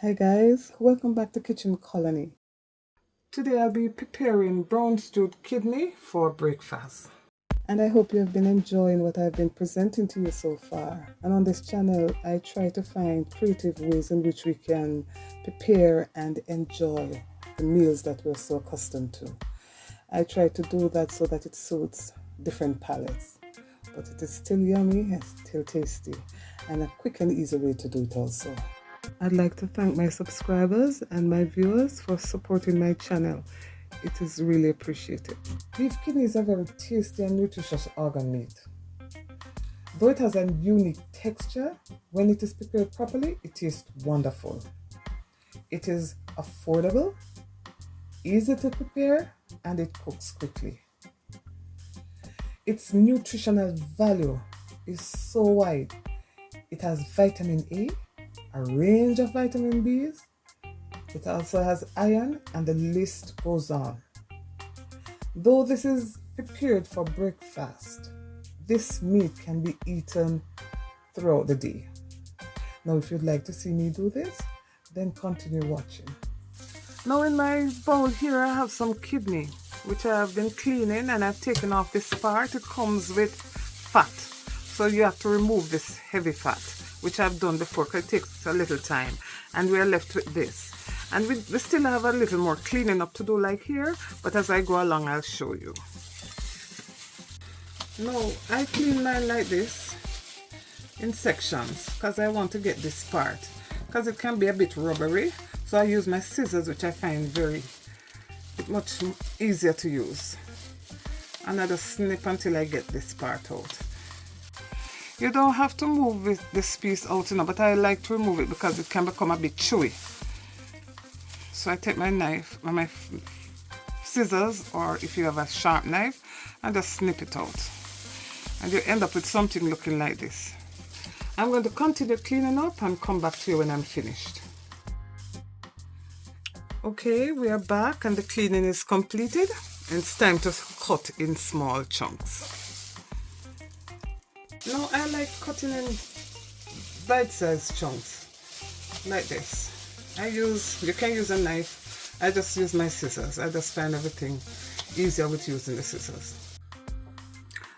Hi guys, welcome back to Kitchen Colony. Today I'll be preparing brown stewed kidney for breakfast. And I hope you have been enjoying what I've been presenting to you so far. And on this channel, I try to find creative ways in which we can prepare and enjoy the meals that we're so accustomed to. I try to do that so that it suits different palates. But it is still yummy and still tasty, and a quick and easy way to do it also. I'd like to thank my subscribers and my viewers for supporting my channel. It is really appreciated. Beef kidney is a very tasty and nutritious organ meat. Though it has a unique texture, when it is prepared properly, it tastes wonderful. It is affordable, easy to prepare, and it cooks quickly. Its nutritional value is so wide. It has vitamin A, a range of vitamin Bs. It also has iron, and the list goes on. Though this is prepared for breakfast, this meat can be eaten throughout the day. Now, if you'd like to see me do this, then continue watching. Now in my bowl here I have some kidney, which I have been cleaning, and I've taken off this part. It comes with fat, so you have to remove this heavy fat, which I've done before because it takes a little time, and we are left with this. And we still have a little more cleaning up to do like here, but as I go along I'll show you. Now I clean mine like this in sections because I want to get this part, because it can be a bit rubbery, so I use my scissors, which I find very much easier to use, and I just snip until I get this part out. You don't have to move this piece out, but I like to remove it because it can become a bit chewy. So I take my knife, my scissors, or if you have a sharp knife, and just snip it out. And you end up with something looking like this. I'm going to continue cleaning up and come back to you when I'm finished. Okay, we are back and the cleaning is completed. And it's time to cut in small chunks. Now I like cutting in bite-sized chunks like this. You can use a knife. I just use my scissors. I just find everything easier with using the scissors.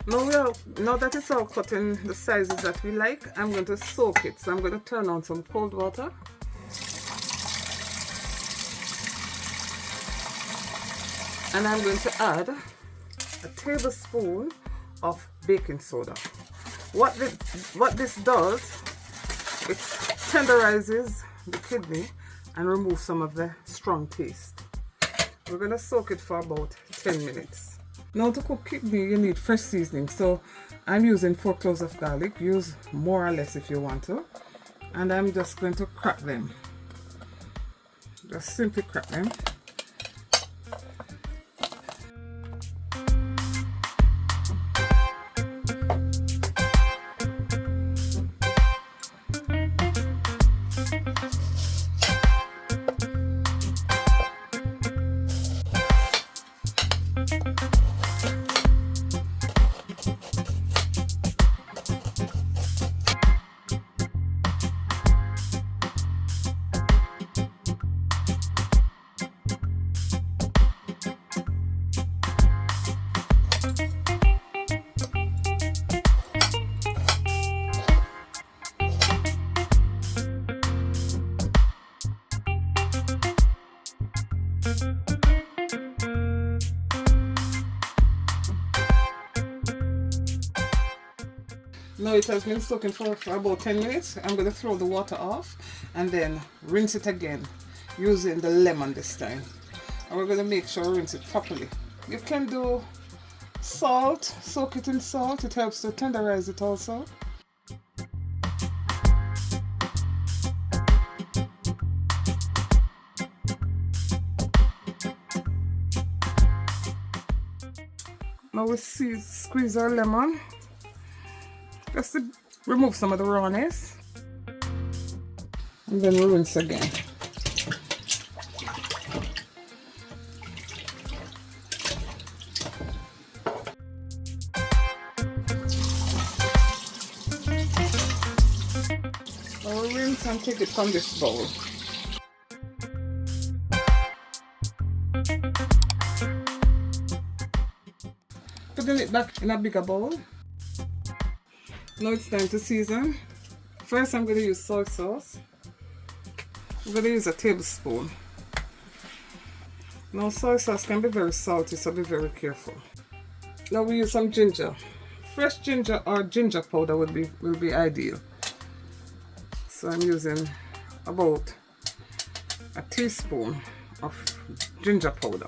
Now that it's all cut in the sizes that we like, I'm going to soak it. So I'm going to turn on some cold water. And I'm going to add a tablespoon of baking soda. What this does, it tenderizes the kidney and removes some of the strong taste. We're going to soak it for about 10 minutes. Now to cook kidney you need fresh seasoning, so I'm using 4 cloves of garlic. Use more or less if you want to. And I'm just going to crack them. Just simply crack them. Now it has been soaking for about 10 minutes. I'm going to throw the water off and then rinse it again using the lemon this time. And we're going to make sure we rinse it properly. You can do salt, soak it in salt. It helps to tenderize it also. Now we squeeze our lemon. Just to remove some of the rawness. And then we rinse again. I'll rinse and take it from this bowl. putting it back in a bigger bowl. Now it's time to season. First I'm going to use soy sauce. I'm going to use a tablespoon. Now soy sauce can be very salty, so be very careful. Now we use some ginger. Fresh ginger or ginger powder will be ideal. So I'm using about a teaspoon of ginger powder.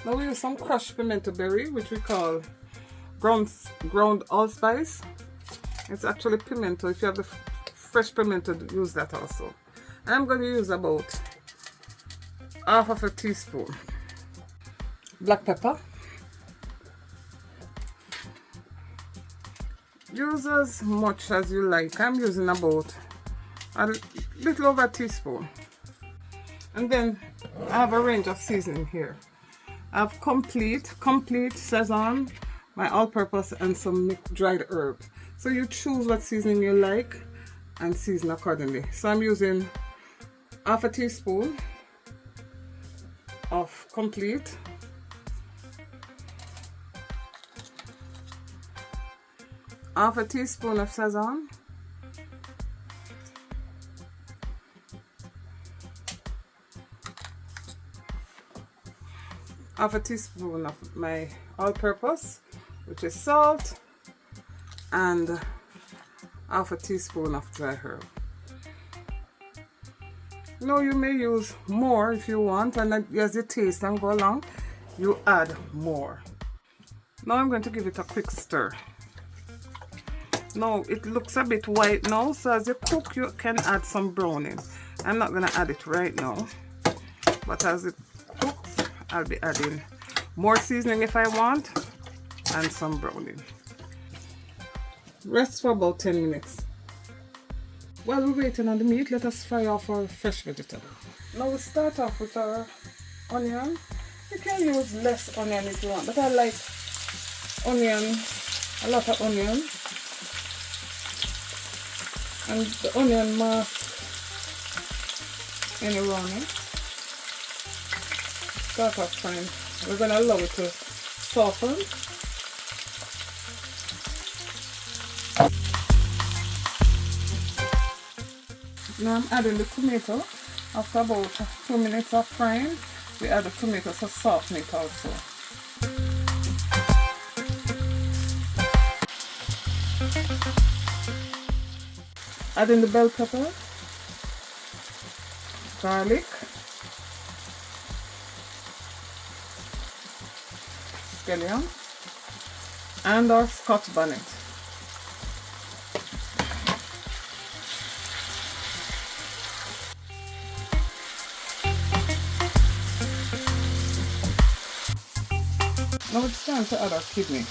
Now we use some crushed pimento berry, which we call ground allspice. It's actually pimento. If you have the fresh pimento, use that also. And I'm going to use about half of a teaspoon black pepper. Use as much as you like. I'm using about a little over a teaspoon. And then I have a range of seasoning here. I have complete Sazon, my all-purpose, and some dried herb. So you choose what seasoning you like and season accordingly. So I'm using half a teaspoon of complete, half a teaspoon of Sazon, half a teaspoon of my all-purpose, which is salt, and half a teaspoon of dry herb. Now you may use more if you want, and as you taste and go along, you add more. Now I'm going to give it a quick stir. Now it looks a bit white now, so as you cook you can add some browning. I'm not going to add it right now, but as it cooks I'll be adding more seasoning if I want and some browning. Rest for about 10 minutes. While we're waiting on the meat, let us fry off our fresh vegetable. Now we start off with our onion. You can use less onion if you want, but I like onion, a lot of onion. And the onion mask any running. Start off frying. We're going to allow it to soften. Now I'm adding the tomato. After about 2 minutes of frying, we add the tomato to soften it also. Adding the bell pepper, garlic, scallion, and our Scotch bonnet. Now it's time to add our kidney.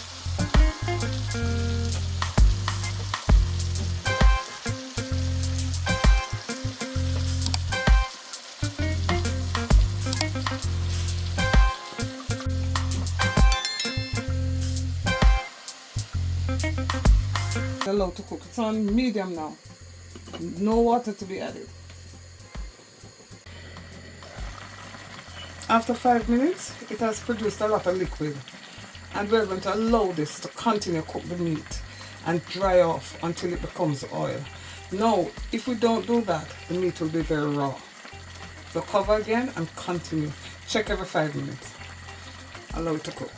Allowed to cook. It's on medium now. No water to be added. After 5 minutes, it has produced a lot of liquid, and we're going to allow this to continue to cook the meat and dry off until it becomes oil. Now, if we don't do that, the meat will be very raw. So cover again and continue. Check every 5 minutes. Allow it to cook.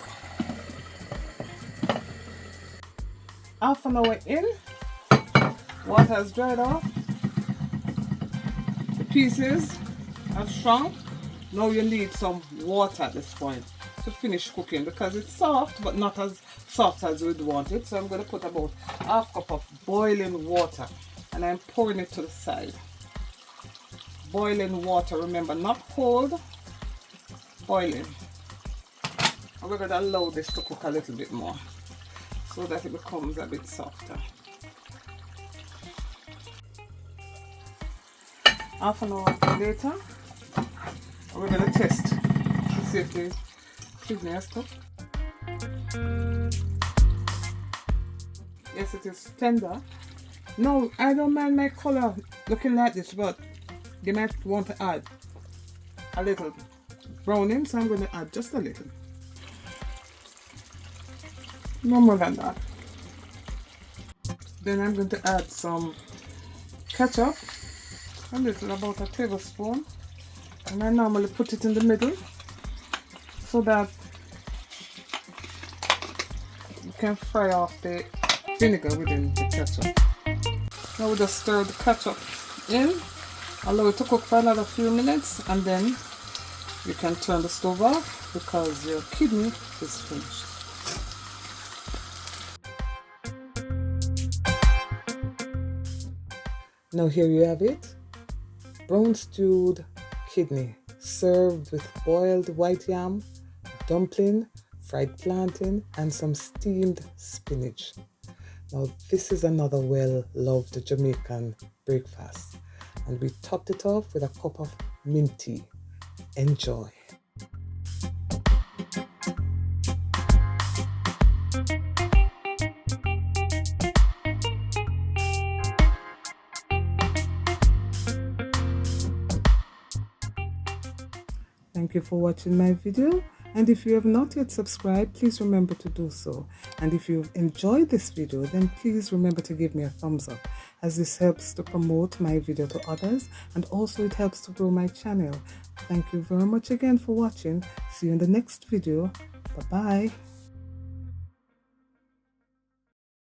Half an hour in, water has dried off, the pieces have shrunk. Now you need some water at this point to finish cooking because it's soft but not as soft as we'd want it. So I'm going to put about half cup of boiling water and I'm pouring it to the side. Boiling water, remember, not cold, boiling. And we're going to allow this to cook a little bit more so that it becomes a bit softer. Half an hour later, we're going to test to see if the kidney has cooked. Yes, it is tender. No, I don't mind my color looking like this, but you might want to add a little browning, so I'm going to add just a little. No more than that. Then I'm going to add some ketchup, a little, about a tablespoon, and I normally put it in the middle so that you can fry off the vinegar within the ketchup. Now we just stir the ketchup in, allow it to cook for another few minutes, and then you can turn the stove off because your kidney is finished. Now here you have it, brown stewed kidney served with boiled white yam, dumpling, fried plantain, and some steamed spinach. Now this is another well-loved Jamaican breakfast, and we topped it off with a cup of mint tea. Enjoy. Thank you for watching my video, and if you have not yet subscribed, please remember to do so. And if you've enjoyed this video, then please remember to give me a thumbs up, as this helps to promote my video to others, and also it helps to grow my channel. Thank you very much again for watching. See you in the next video. Bye bye.